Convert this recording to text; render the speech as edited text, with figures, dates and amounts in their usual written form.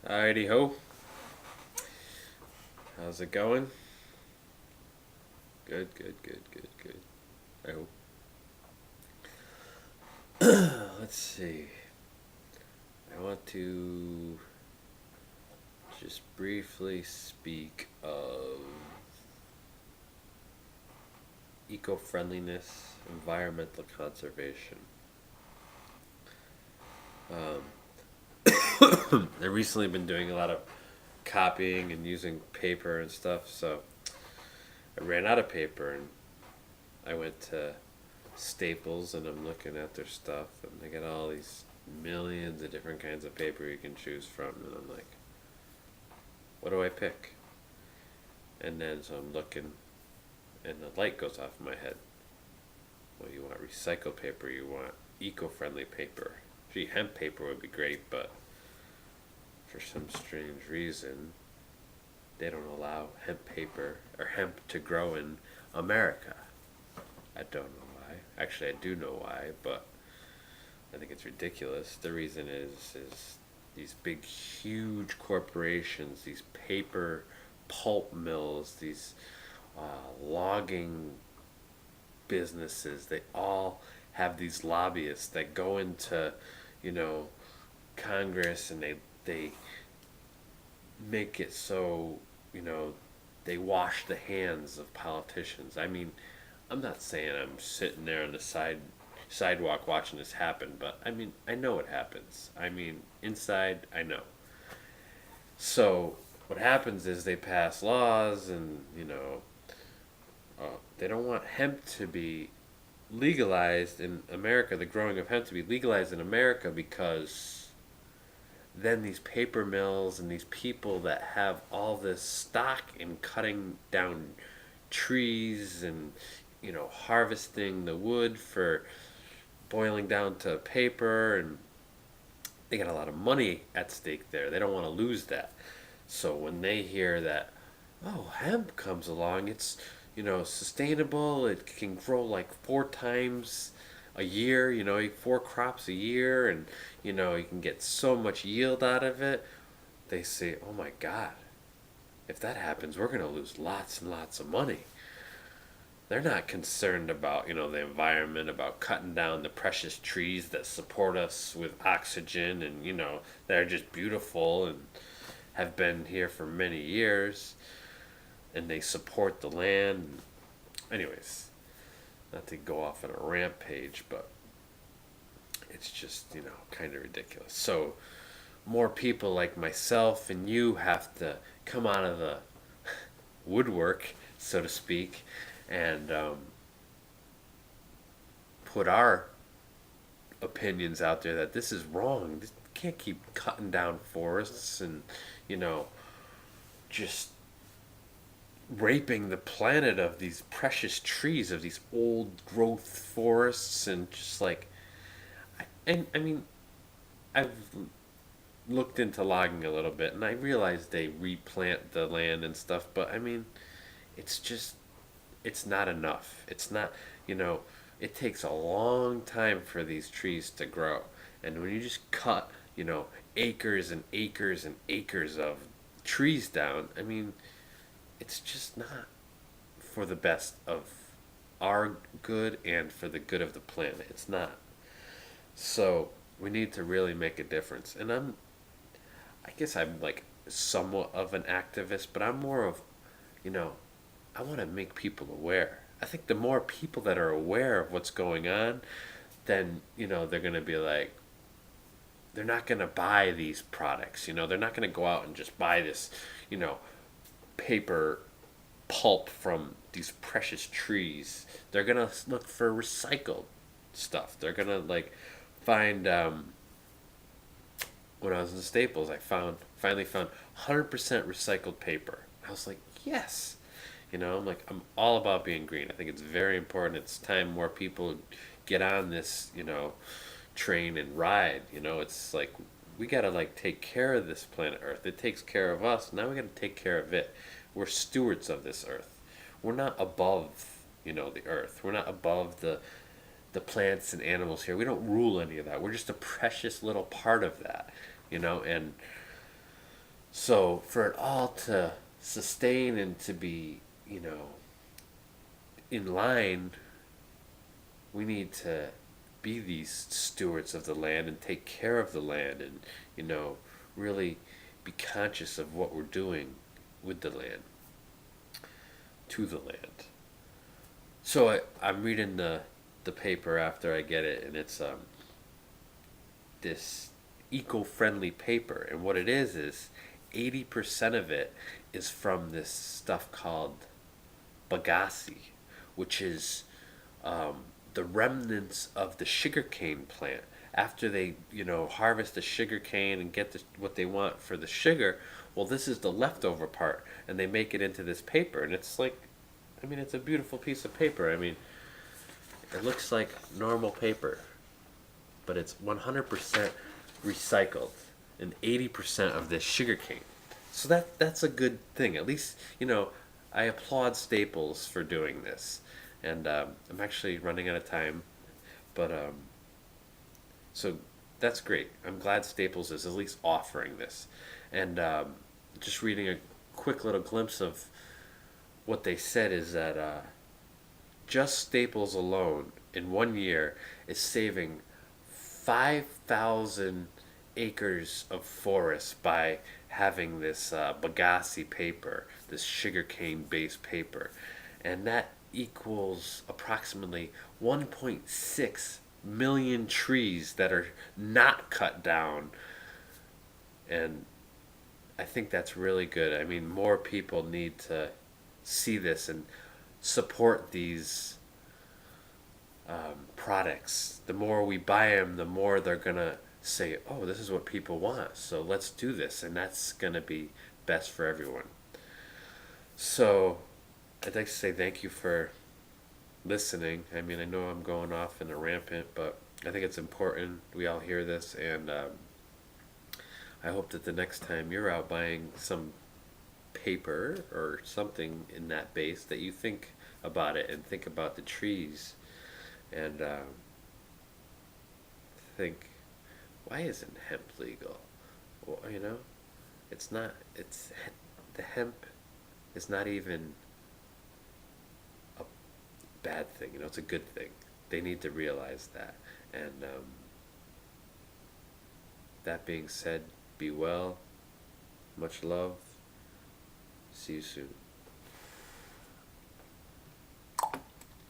Alrighty ho. How's it going? Good, good, good, good, good. I hope. Let's see. I want to just briefly speak of eco friendliness, environmental conservation. I've recently been doing a lot of copying and using paper and stuff, so I ran out of paper and I went to Staples and I'm looking at their stuff and they got all these millions of different kinds of paper you can choose from and I'm like, what do I pick? And then so I'm looking and the light goes off in my head. Well, you want recycled paper, you want eco-friendly paper. Gee, hemp paper would be great, but for some strange reason, they don't allow hemp paper or hemp to grow in America. I don't know why. Actually, I do know why, but I think it's ridiculous. The reason is these big, huge corporations, these paper pulp mills, these logging businesses, they all have these lobbyists that go into, you know, Congress and they make it so, you know, they wash the hands of politicians. I mean, I'm not saying I'm sitting there on the sidewalk watching this happen, but I mean, I know it happens. I mean, inside, I know. So what happens is they pass laws, and they don't want hemp to be legalized in America. The growing of hemp to be legalized in America because then these paper mills and these people that have all this stock in cutting down trees and harvesting the wood for boiling down to paper, and they got a lot of money at stake there. They don't want to lose that. So when they hear that, oh, hemp comes along, it's sustainable. It can grow like four times a year. Four crops a year, and you can get so much yield out of it. They say, oh my God, if that happens, we're gonna lose lots and lots of money. They're not concerned about the environment, about cutting down the precious trees that support us with oxygen, and they're just beautiful and have been here for many years, and they support the land. Anyways, not to go off on a rampage, but it's just kind of ridiculous. So more people like myself and you have to come out of the woodwork, so to speak, and put our opinions out there that this is wrong. This can't keep cutting down forests and you know just raping the planet of these precious trees, of these old growth forests, and just like I mean, I've looked into logging a little bit and I realize they replant the land and stuff, but I mean, it's just it's not enough. It's not, you know, it takes a long time for these trees to grow. And when you just cut, acres and acres and acres of trees down, I mean, it's just not for the best of our good and for the good of the planet. It's not. So we need to really make a difference. And I guess I'm like somewhat of an activist, but I'm more of, you know, I want to make people aware. I think the more people that are aware of what's going on, then, they're going to be like, they're not going to buy these products. They're not going to go out and just buy this, you know, paper pulp from these precious trees. They're going to look for recycled stuff. They're going to like find when I was in Staples, I finally found 100% recycled paper. I was like, yes. I'm all about being green. I think it's very important. It's time more people get on this, train and ride. It's like we gotta like take care of this planet Earth. It takes care of us. Now we gotta take care of it. We're stewards of this Earth. We're not above, the Earth. We're not above the plants and animals here. We don't rule any of that. We're just a precious little part of that, and So for it all to sustain and to be, in line, we need to be these stewards of the land and take care of the land and, you know, really be conscious of what we're doing with the land, to the land. So I'm reading the paper after I get it, and it's this eco-friendly paper, and what it is 80% of it is from this stuff called bagasse, which is um, the remnants of the sugarcane plant. After they, harvest the sugarcane and get what they want for the sugar, well, this is the leftover part, and they make it into this paper, and it's like, I mean, it's a beautiful piece of paper. I mean, it looks like normal paper, but it's 100% recycled and 80% of this sugarcane. So that's a good thing. At least, I applaud Staples for doing this. And I'm actually running out of time, but so that's great. I'm glad Staples is at least offering this. And just reading a quick little glimpse of what they said is that just Staples alone in 1 year is saving 5,000 acres of forest by having this bagasse paper, this sugarcane based paper. And that equals approximately 1.6 million trees that are not cut down. And I think that's really good. I mean, more people need to see this and support these products. The more we buy them, the more they're gonna say, "Oh, this is what people want, so let's do this," and that's gonna be best for everyone. So, I'd like to say thank you for listening. I mean, I know I'm going off in a rampant, but I think it's important we all hear this, and I hope that the next time you're out buying some paper or something in that base, that you think about it and think about the trees and think, why isn't hemp legal? Well, it's not. The hemp is not even a bad thing. It's a good thing. They need to realize that. And that being said, be well. Much love. See you soon.